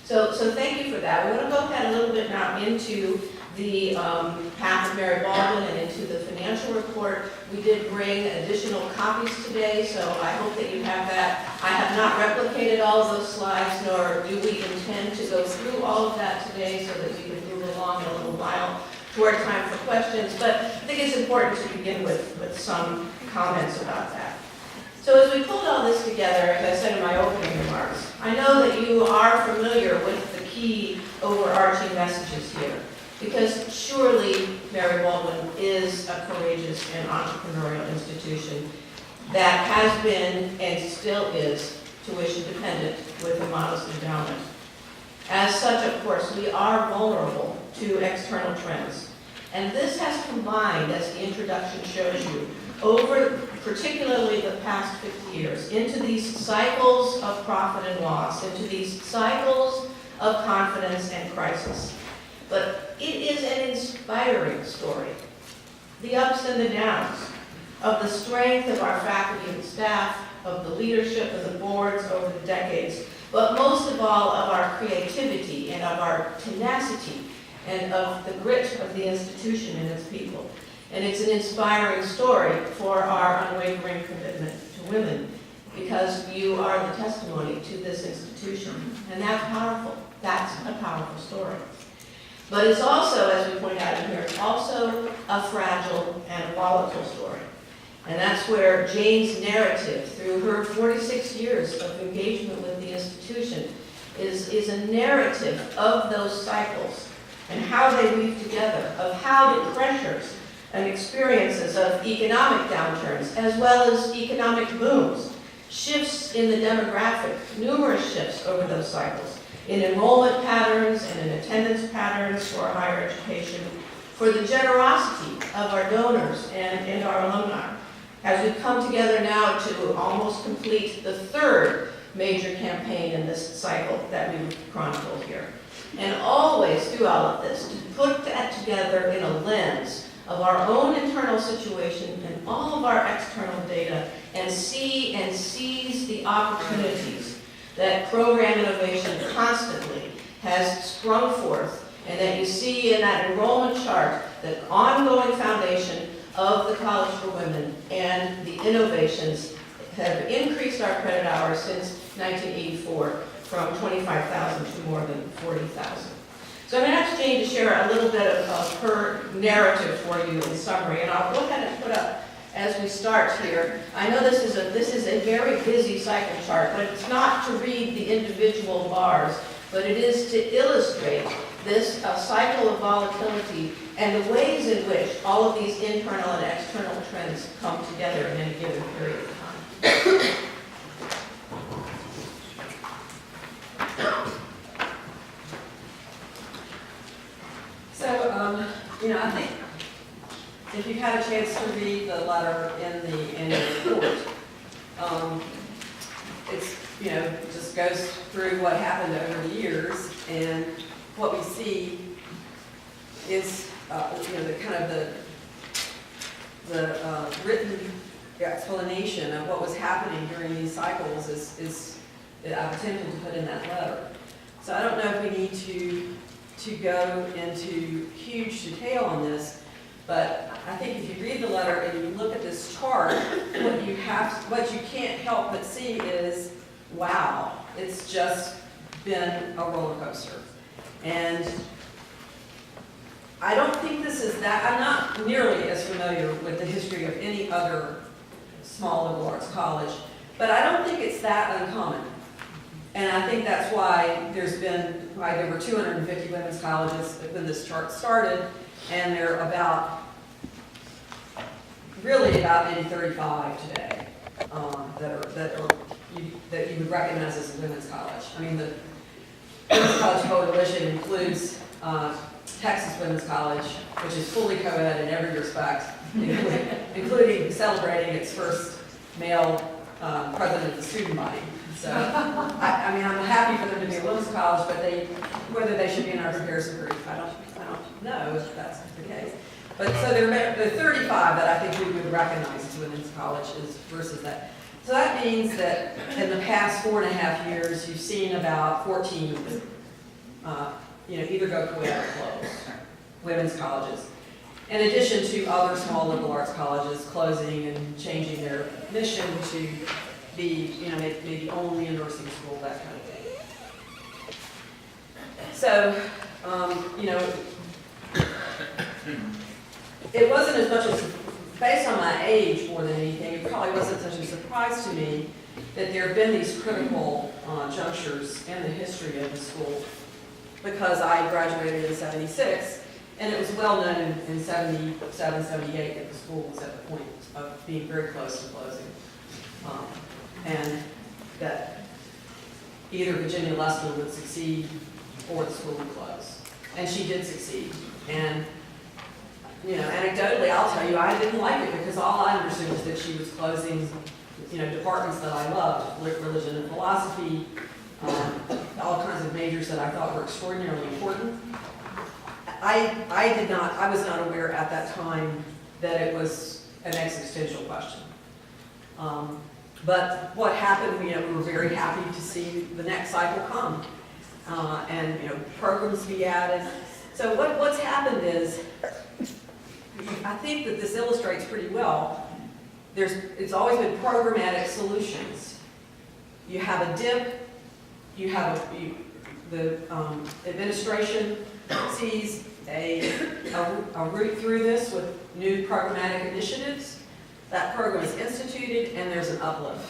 So thank you for that. We're going to go ahead a little bit now into the path of Mary Baldwin and into the financial report. We did bring additional copies today, so I hope that you have that. I have not replicated all of those slides, nor do we intend to go through all of that today so that we can move along in a little while toward time for questions. But I think it's important to begin with some comments about that. So as we pulled all this together, as I said in my opening remarks, I know that you are familiar with the key overarching messages here, because surely Mary Baldwin is a courageous and entrepreneurial institution that has been and still is tuition dependent with a modest endowment. As such, of course, we are vulnerable to external trends. And this has combined, as the introduction shows you, over particularly the past 50 years, into these cycles of profit and loss, into these cycles of confidence and crisis. But it is an inspiring story. The ups and the downs of the strength of our faculty and staff, of the leadership of the boards over the decades, but most of all of our creativity and of our tenacity and of the grit of the institution and its people. And it's an inspiring story for our unwavering commitment to women, because you are the testimony to this institution. And that's powerful. That's a powerful story. But it's also, as we point out in here, it's also a fragile and volatile story. And that's where Jane's narrative, through her 46 years of engagement with the institution, is a narrative of those cycles and how they weave together, of how the pressures and experiences of economic downturns, as well as economic booms, shifts in the demographic, numerous shifts over those cycles, in enrollment patterns and in attendance patterns for higher education, for the generosity of our donors and our alumni, as we come together now to almost complete the third major campaign in this cycle that we've chronicled here. And always through all of this, to put that together in a lens of our own internal situation and all of our external data, and see and seize the opportunities that program innovation constantly has sprung forth, and that you see in that enrollment chart, the ongoing foundation of the College for Women and the innovations have increased our credit hours since 1984 from 25,000 to more than 40,000. So I'm going to ask Jane to share a little bit of her narrative for you in summary, and I'll go ahead and put up as we start here. I know this is a very busy cycle chart, but it's not to read the individual bars, but it is to illustrate this cycle of volatility and the ways in which all of these internal and external trends come together in any given period of time. So, I think if you've had a chance to read the letter in the annual report, it's, just goes through what happened over the years, and what we see is, the kind of the written explanation of what was happening during these cycles is I've attempted to put in that letter. So I don't know if we need to go into huge detail on this, but I think if you read the letter and you look at this chart, what you can't help but see is, wow, it's just been a roller coaster. And I don't think this is that, I'm not nearly as familiar with the history of any other small liberal arts college, but I don't think it's that uncommon. And I think that's why there were 250 women's colleges when this chart started, and there are about maybe 35 today that you would recognize as a women's college. I mean, the Women's College Coalition includes Texas Women's College, which is fully co-ed in every respect, including celebrating its first male president of the student body. So, I'm happy for them to be a women's college, but whether they should be in our comparison group, I don't know if that's the case. But so there are 35 that I think we would recognize as women's colleges versus that. So that means that in the past 4.5 years, you've seen about 14 either go co-ed or close, women's colleges. In addition to other small liberal arts colleges closing and changing their mission to be, maybe only a nursing school, that kind of thing. So, it wasn't as much as, based on my age more than anything, it probably wasn't such a surprise to me that there have been these critical junctures in the history of the school, because I graduated in '76, and it was well known in '77, '78 that the school was at the point of being very close to closing. And that either Virginia Lester would succeed or the school would close. And she did succeed. And, anecdotally, I'll tell you, I didn't like it because all I understood was that she was closing, departments that I loved, religion and philosophy, all kinds of majors that I thought were extraordinarily important. I was not aware at that time that it was an existential question. But what happened, we were very happy to see the next cycle come, and programs be added. So what's happened is, I think that this illustrates pretty well. It's always been programmatic solutions. You have a dip, the administration sees a route through this with new programmatic initiatives. That program is instituted and there's an uplift.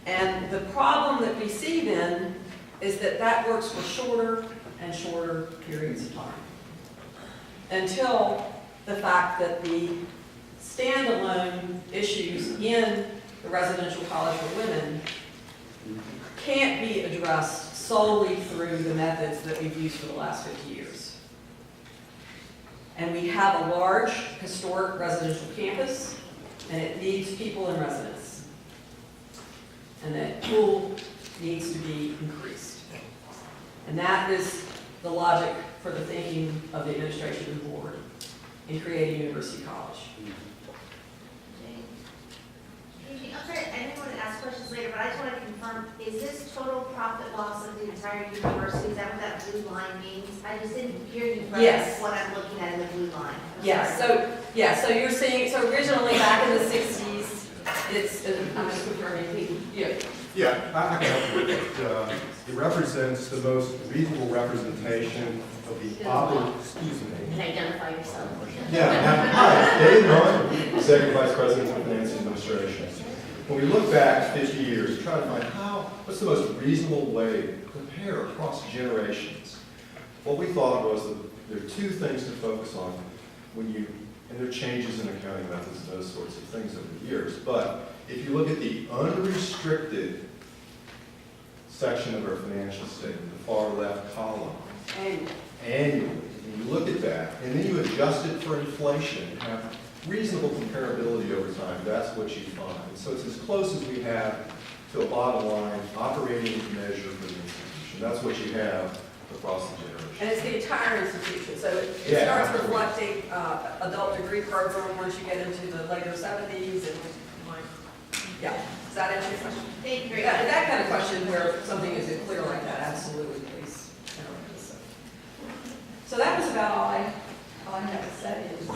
And the problem that we see then is that works for shorter and shorter periods of time, until the fact that the standalone issues in the residential college for women can't be addressed solely through the methods that we've used for the last 50 years. And we have a large historic residential campus, and it needs people in residence. And that pool needs to be increased. And that is the logic for the thinking of the administration and board in creating University College. I'm sorry, I didn't want to ask questions later, but I just want to confirm, is this total profit loss of the entire university? Is that what that blue line means? I just didn't hear you Yes. reference what I'm looking at in the blue line. So you're seeing, so originally back in the 60s, I'm just confirming, Yeah, I can help you with it. It represents the most reasonable representation of the excuse me. And identify yourself. Yeah, hi, Dave Nolan, Executive Vice President of Finance and Administration. When we look back 50 years, try to find what's the most reasonable way to compare across generations, what we thought was that there are two things to focus on and there are changes in accounting methods and those sorts of things over the years, but if you look at the unrestricted section of our financial statement, the far left column, annually, and you look at that, and then you adjust it for inflation and have reasonable comparability over time, that's what you find. So it's as close as we have to a bottom line operating measure for the institution. That's what you have across the generation. and it's the entire institution. So it Yeah, starts absolutely. reflecting adult degree program once you get into the later 70s and yeah. Does that answer your question? Thank you. That kind of question where something isn't clear like that, absolutely, please. So that was about all I have to say is.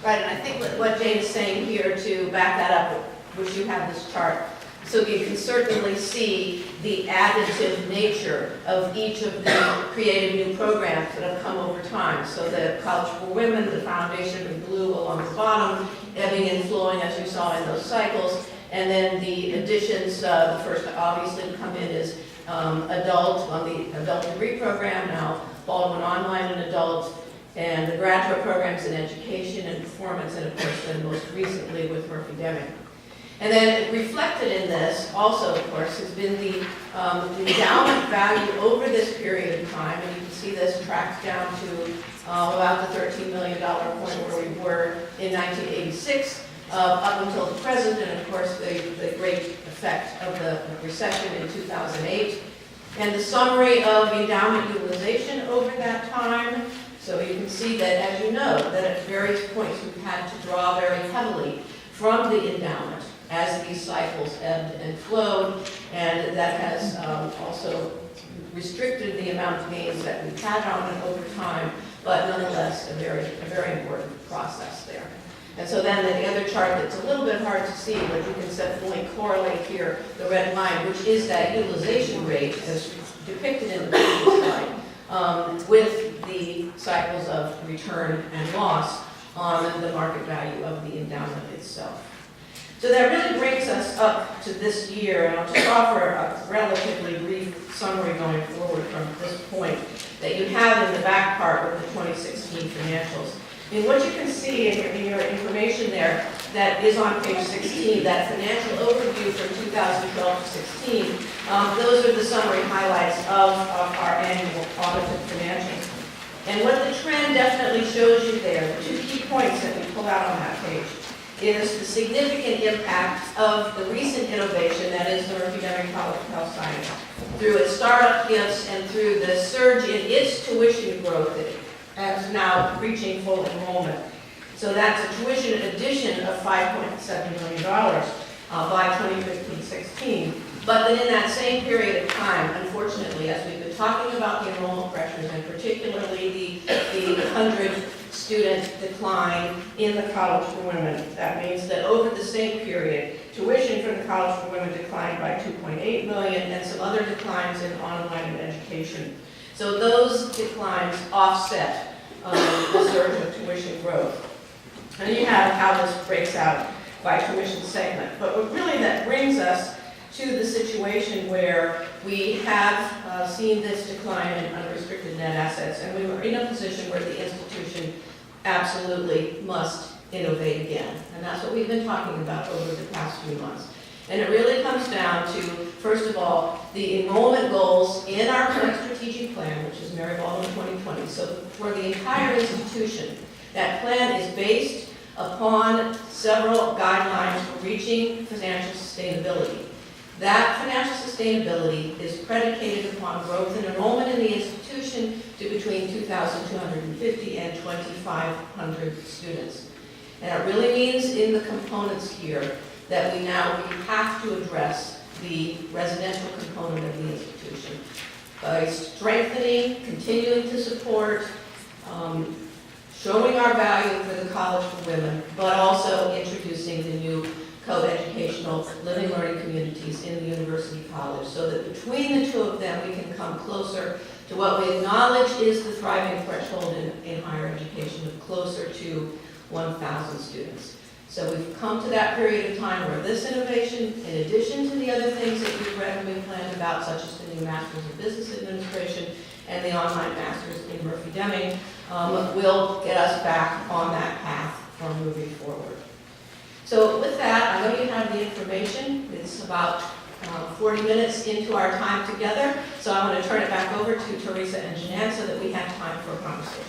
Right, and I think what Jane's saying here, to back that up, which you have this chart, so you can certainly see the additive nature of each of the creative new programs that have come over time. So the College for Women, the foundation in blue along the bottom, ebbing and flowing as you saw in those cycles, and then the additions, the first obviously to come in is adult, on the adult degree program, now Baldwin Online and Adult, and the graduate programs in education and performance, and of course then most recently with Murphy Deming. And then reflected in this also, of course, has been the endowment value over this period of time, and you can see this tracked down to about the $13 million point where we were in 1986, up until the present, and of course the great effect of the recession in 2008. And the summary of endowment utilization over that time. So you can see that, as you know, that at various points we've had to draw very heavily from the endowment as these cycles ebbed and flowed, and that has also restricted the amount of gains that we've had on it over time, but nonetheless, a very important process there. And so then the other chart that's a little bit hard to see, but you can definitely correlate here the red line, which is that utilization rate as depicted in the previous slide, with the cycles of return and loss on the market value of the endowment itself. So that really brings us up to this year, and I'll just offer a relatively brief summary going forward from this point that you have in the back part with the 2016 financials. And what you can see in your information there that is on page 16, that financial overview from 2012 to 16, those are the summary highlights of our annual audited financials. And what the trend definitely shows you there, the two key points that we pull out on that page, is the significant impact of the recent innovation, that is the Murphy-Deming College of Health Science, through its startup gifts and through the surge in its tuition growth that is now reaching full enrollment. So that's a tuition addition of $5.7 million by 2015-16. But then in that same period of time, unfortunately, as we've been talking about the enrollment pressures, and particularly the 100-student decline in the College for Women, that means that over the same period, tuition for the College for Women declined by $2.8 million, and some other declines in online education. So those declines offset the surge of tuition growth. And you have how this breaks out by tuition segment. But what really that brings us to the situation where we have seen this decline in unrestricted net assets, and we were in a position where the institution absolutely must innovate again. And that's what we've been talking about over the past few months. And it really comes down to, first of all, the enrollment goals in our current strategic plan, which is Mary Baldwin 2020. So for the entire institution, that plan is based upon several guidelines for reaching financial sustainability. That financial sustainability is predicated upon growth in enrollment in the institution to between 2,250 and 2,500 students. And it really means in the components here that we have to address the residential component of the institution by strengthening, continuing to support, showing our value for the College for Women, but also introducing the new co-educational living learning communities in the University College, so that between the two of them we can come closer to what we acknowledge is the thriving threshold in higher education of closer to 1,000 students. So we've come to that period of time where this innovation, in addition to the other things that you've read and we planned about, such as the new Masters of Business Administration and the online Masters in Murphy-Deming, will get us back on that path for moving forward. So with that, I know you have the information. It's about 40 minutes into our time together, so I want to turn it back over to Teresa and Jeanette so that we have time for a conversation.